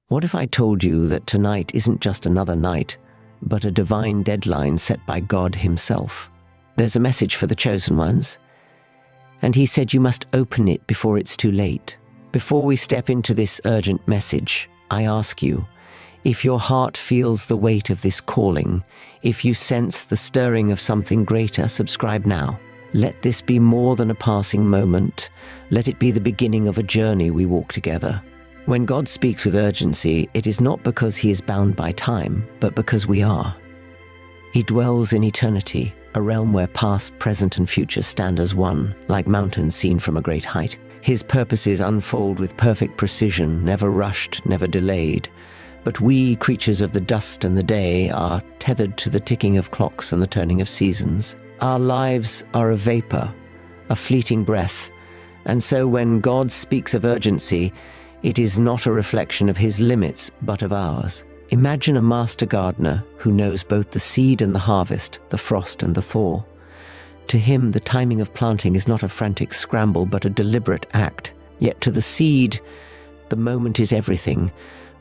What if I told you that tonight isn't just another night, but a divine deadline set by God himself? There's a message for the chosen ones, and he said you must open it before it's too late. Before we step into this urgent message, I ask you, if your heart feels the weight of this calling, if you sense the stirring of something greater, subscribe now. Let this be more than a passing moment. Let it be the beginning of a journey we walk together. When God speaks with urgency, it is not because he is bound by time, but because we are. He dwells in eternity, a realm where past, present, and future stand as one, like mountains seen from a great height. His purposes unfold with perfect precision, never rushed, never delayed. But we, creatures of the dust and the day, are tethered to the ticking of clocks and the turning of seasons. Our lives are a vapor, a fleeting breath, and so when God speaks of urgency, it is not a reflection of his limits, but of ours. Imagine a master gardener who knows both the seed and the harvest, the frost and the thaw. To him, the timing of planting is not a frantic scramble, but a deliberate act. Yet to the seed, the moment is everything,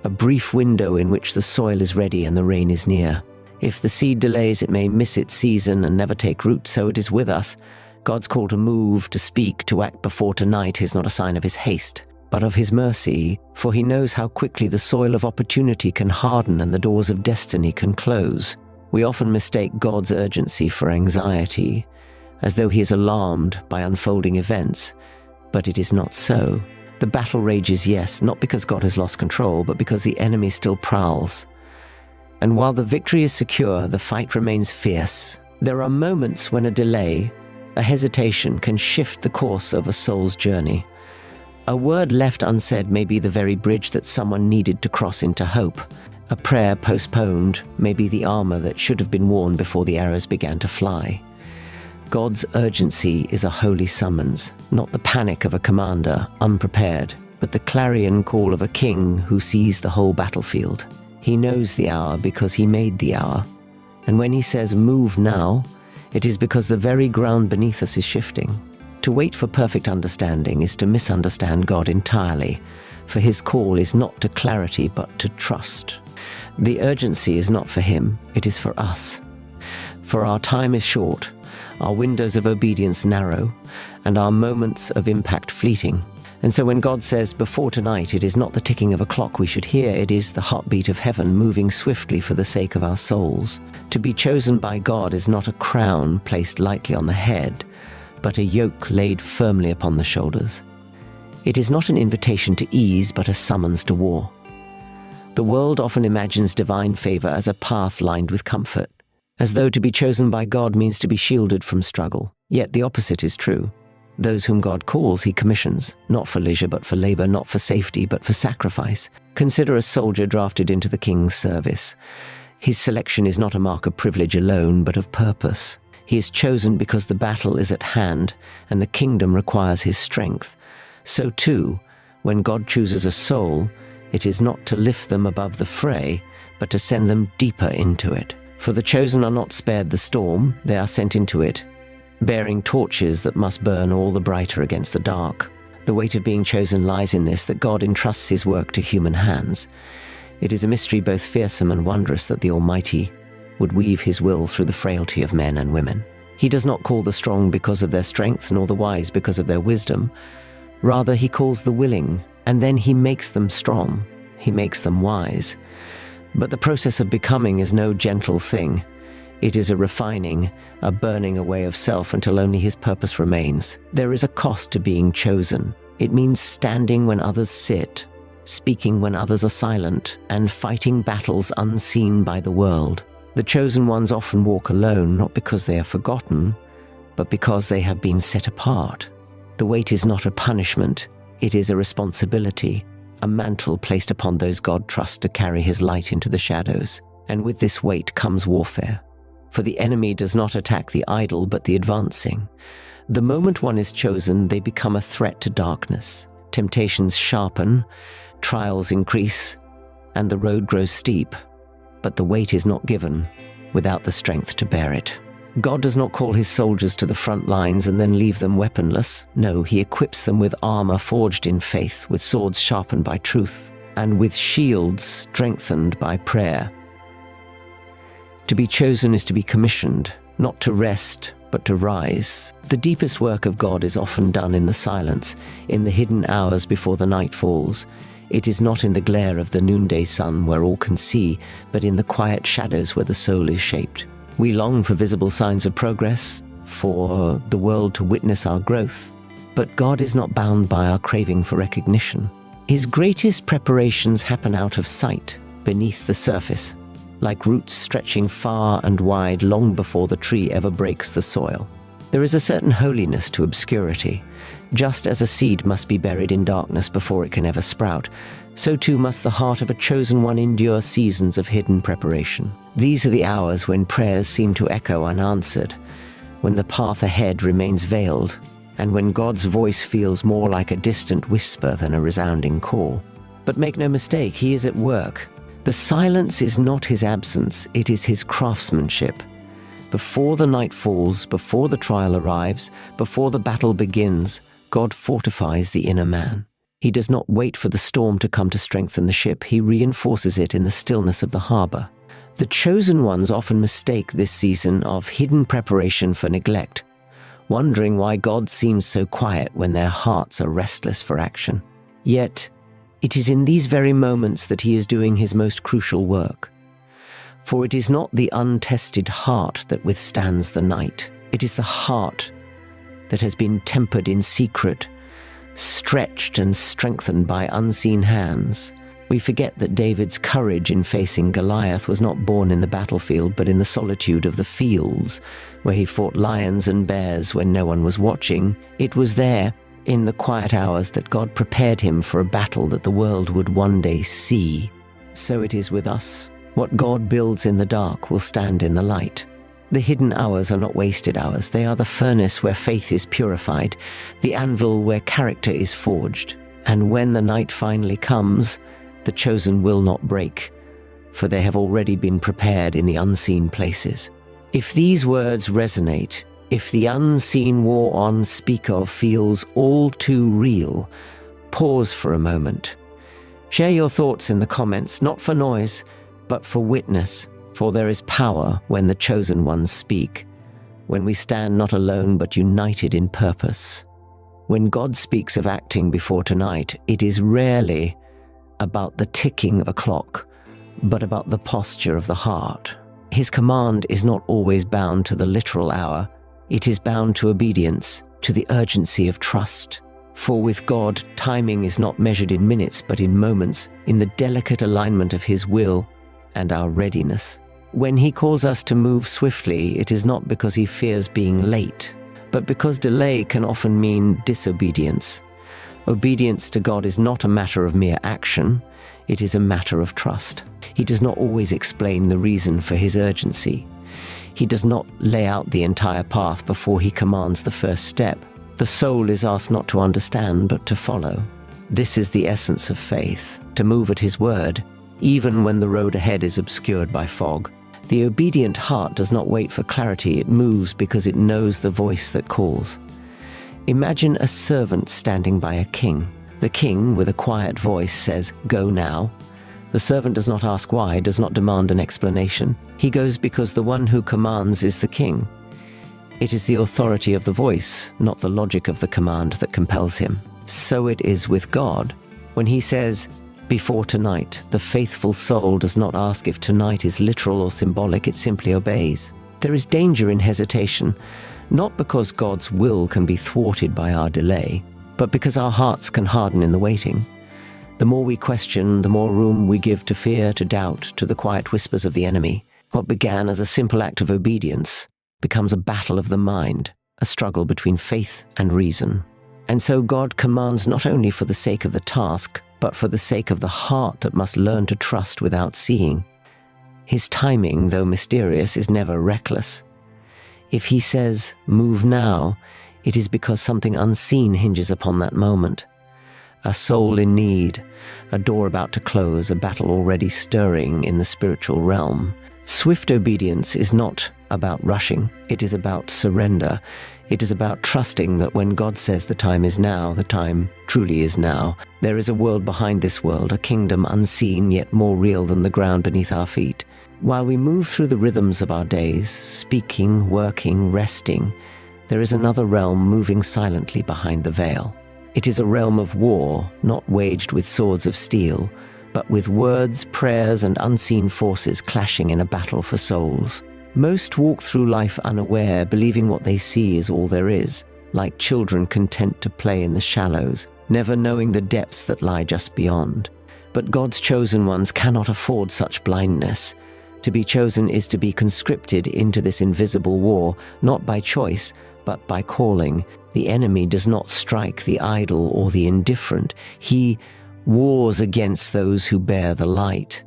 a brief window in which the soil is ready and the rain is near. If the seed delays, it may miss its season and never take root, so it is with us. God's call to move, to speak, to act before tonight is not a sign of his haste, but of his mercy, for he knows how quickly the soil of opportunity can harden and the doors of destiny can close. We often mistake God's urgency for anxiety, as though he is alarmed by unfolding events, but it is not so. The battle rages, yes, not because God has lost control, but because the enemy still prowls. And while the victory is secure, the fight remains fierce. There are moments when a delay, a hesitation, can shift the course of a soul's journey. A word left unsaid may be the very bridge that someone needed to cross into hope. A prayer postponed may be the armor that should have been worn before the arrows began to fly. God's urgency is a holy summons, not the panic of a commander, unprepared, but the clarion call of a king who sees the whole battlefield. He knows the hour because he made the hour. And when he says, "Move now," it is because the very ground beneath us is shifting. To wait for perfect understanding is to misunderstand God entirely, for his call is not to clarity but to trust. The urgency is not for him, it is for us. For our time is short, our windows of obedience narrow, and our moments of impact fleeting. And so when God says, "Before tonight," it is not the ticking of a clock we should hear, it is the heartbeat of heaven moving swiftly for the sake of our souls. To be chosen by God is not a crown placed lightly on the head, but a yoke laid firmly upon the shoulders. It is not an invitation to ease, but a summons to war. The world often imagines divine favor as a path lined with comfort, as though to be chosen by God means to be shielded from struggle. Yet the opposite is true. Those whom God calls, he commissions, not for leisure but for labor, not for safety but for sacrifice. Consider a soldier drafted into the king's service. His selection is not a mark of privilege alone, but of purpose. He is chosen because the battle is at hand and the kingdom requires his strength. So too, when God chooses a soul, it is not to lift them above the fray, but to send them deeper into it. For the chosen are not spared the storm, they are sent into it, bearing torches that must burn all the brighter against the dark. The weight of being chosen lies in this, that God entrusts his work to human hands. It is a mystery both fearsome and wondrous that the Almighty would weave his will through the frailty of men and women. He does not call the strong because of their strength, nor the wise because of their wisdom. Rather, he calls the willing, and then he makes them strong. He makes them wise. But the process of becoming is no gentle thing. It is a refining, a burning away of self until only his purpose remains. There is a cost to being chosen. It means standing when others sit, speaking when others are silent, and fighting battles unseen by the world. The chosen ones often walk alone, not because they are forgotten, but because they have been set apart. The weight is not a punishment, it is a responsibility, a mantle placed upon those God trusts to carry his light into the shadows. And with this weight comes warfare. For the enemy does not attack the idle, but the advancing. The moment one is chosen, they become a threat to darkness. Temptations sharpen, trials increase, and the road grows steep. But the weight is not given without the strength to bear it. God does not call his soldiers to the front lines and then leave them weaponless. No, he equips them with armor forged in faith, with swords sharpened by truth, and with shields strengthened by prayer. To be chosen is to be commissioned, not to rest, but to rise. The deepest work of God is often done in the silence, in the hidden hours before the night falls. It is not in the glare of the noonday sun where all can see, but in the quiet shadows where the soul is shaped. We long for visible signs of progress, for the world to witness our growth, but God is not bound by our craving for recognition. His greatest preparations happen out of sight, beneath the surface, like roots stretching far and wide long before the tree ever breaks the soil. There is a certain holiness to obscurity. Just as a seed must be buried in darkness before it can ever sprout, so too must the heart of a chosen one endure seasons of hidden preparation. These are the hours when prayers seem to echo unanswered, when the path ahead remains veiled, and when God's voice feels more like a distant whisper than a resounding call. But make no mistake, he is at work. The silence is not his absence, it is his craftsmanship. Before the night falls, before the trial arrives, before the battle begins, God fortifies the inner man. He does not wait for the storm to come to strengthen the ship, he reinforces it in the stillness of the harbor. The chosen ones often mistake this season of hidden preparation for neglect, wondering why God seems so quiet when their hearts are restless for action. Yet, it is in these very moments that he is doing his most crucial work. For it is not the untested heart that withstands the night. It is the heart that has been tempered in secret, stretched and strengthened by unseen hands. We forget that David's courage in facing Goliath was not born in the battlefield, but in the solitude of the fields, where he fought lions and bears when no one was watching. It was there, in the quiet hours, that God prepared him for a battle that the world would one day see. So it is with us. What God builds in the dark will stand in the light. The hidden hours are not wasted hours. They are the furnace where faith is purified, the anvil where character is forged. And when the night finally comes, the chosen will not break, for they have already been prepared in the unseen places. If these words resonate, if the unseen war on speak of feels all too real, pause for a moment. Share your thoughts in the comments, not for noise, but for witness, for there is power when the chosen ones speak, when we stand not alone but united in purpose. When God speaks of acting before tonight, it is rarely about the ticking of a clock, but about the posture of the heart. His command is not always bound to the literal hour. It is bound to obedience, to the urgency of trust. For with God, timing is not measured in minutes, but in moments, in the delicate alignment of his will and our readiness. When he calls us to move swiftly, it is not because he fears being late, but because delay can often mean disobedience. Obedience to God is not a matter of mere action, it is a matter of trust. He does not always explain the reason for his urgency. He does not lay out the entire path before he commands the first step. The soul is asked not to understand, but to follow. This is the essence of faith, to move at his word, even when the road ahead is obscured by fog. The obedient heart does not wait for clarity, it moves because it knows the voice that calls. Imagine a servant standing by a king. The king, with a quiet voice, says, "Go now." The servant does not ask why, does not demand an explanation. He goes because the one who commands is the king. It is the authority of the voice, not the logic of the command, that compels him. So it is with God. When he says, "Before tonight," the faithful soul does not ask if tonight is literal or symbolic, it simply obeys. There is danger in hesitation, not because God's will can be thwarted by our delay, but because our hearts can harden in the waiting. The more we question, the more room we give to fear, to doubt, to the quiet whispers of the enemy. What began as a simple act of obedience becomes a battle of the mind, a struggle between faith and reason. And so God commands not only for the sake of the task, but for the sake of the heart that must learn to trust without seeing. His timing, though mysterious, is never reckless. If he says, "Move now," it is because something unseen hinges upon that moment. A soul in need, a door about to close, a battle already stirring in the spiritual realm. Swift obedience is not about rushing. It is about surrender. It is about trusting that when God says the time is now, the time truly is now. There is a world behind this world, a kingdom unseen yet more real than the ground beneath our feet. While we move through the rhythms of our days, speaking, working, resting, there is another realm moving silently behind the veil. It is a realm of war, not waged with swords of steel, but with words, prayers, and unseen forces clashing in a battle for souls. Most walk through life unaware, believing what they see is all there is, like children content to play in the shallows, never knowing the depths that lie just beyond. But God's chosen ones cannot afford such blindness. To be chosen is to be conscripted into this invisible war, not by choice, but by calling. The enemy does not strike the idle or the indifferent. He wars against those who bear the light.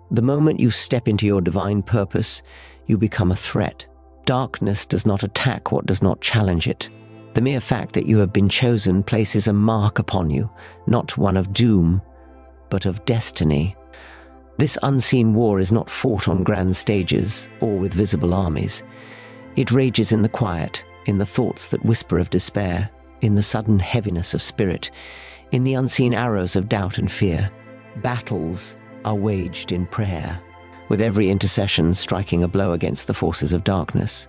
The moment you step into your divine purpose, you become a threat. Darkness does not attack what does not challenge it. The mere fact that you have been chosen places a mark upon you, not one of doom, but of destiny. This unseen war is not fought on grand stages or with visible armies. It rages in the quiet, in the thoughts that whisper of despair, in the sudden heaviness of spirit, in the unseen arrows of doubt and fear. Battles are waged in prayer, with every intercession striking a blow against the forces of darkness.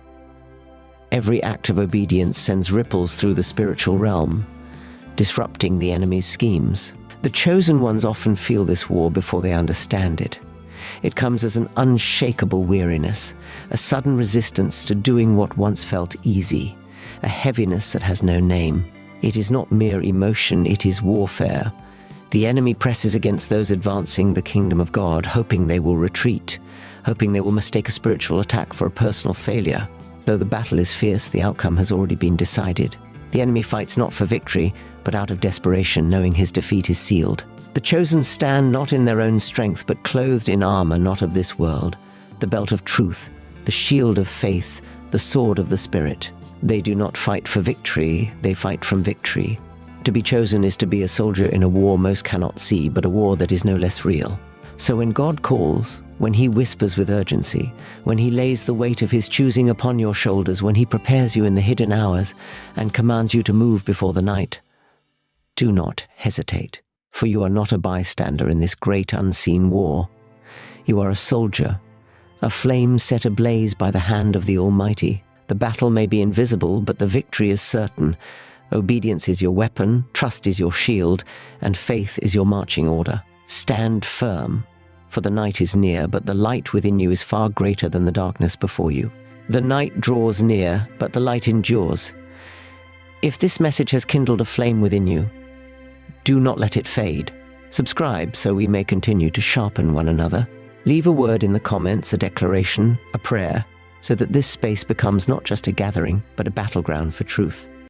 Every act of obedience sends ripples through the spiritual realm, disrupting the enemy's schemes. The chosen ones often feel this war before they understand it. It comes as an unshakable weariness, a sudden resistance to doing what once felt easy, a heaviness that has no name. It is not mere emotion, it is warfare. The enemy presses against those advancing the kingdom of God, hoping they will retreat, hoping they will mistake a spiritual attack for a personal failure. Though the battle is fierce, the outcome has already been decided. The enemy fights not for victory, but out of desperation, knowing his defeat is sealed. The chosen stand not in their own strength, but clothed in armor not of this world, the belt of truth, the shield of faith, the sword of the Spirit. They do not fight for victory, they fight from victory. To be chosen is to be a soldier in a war most cannot see, but a war that is no less real. So when God calls, when he whispers with urgency, when he lays the weight of his choosing upon your shoulders, when he prepares you in the hidden hours and commands you to move before the night, do not hesitate, for you are not a bystander in this great unseen war. You are a soldier, a flame set ablaze by the hand of the Almighty. The battle may be invisible, but the victory is certain. Obedience is your weapon, trust is your shield, and faith is your marching order. Stand firm, for the night is near, but the light within you is far greater than the darkness before you. The night draws near, but the light endures. If this message has kindled a flame within you, do not let it fade. Subscribe so we may continue to sharpen one another. Leave a word in the comments, a declaration, a prayer, so that this space becomes not just a gathering, but a battleground for truth.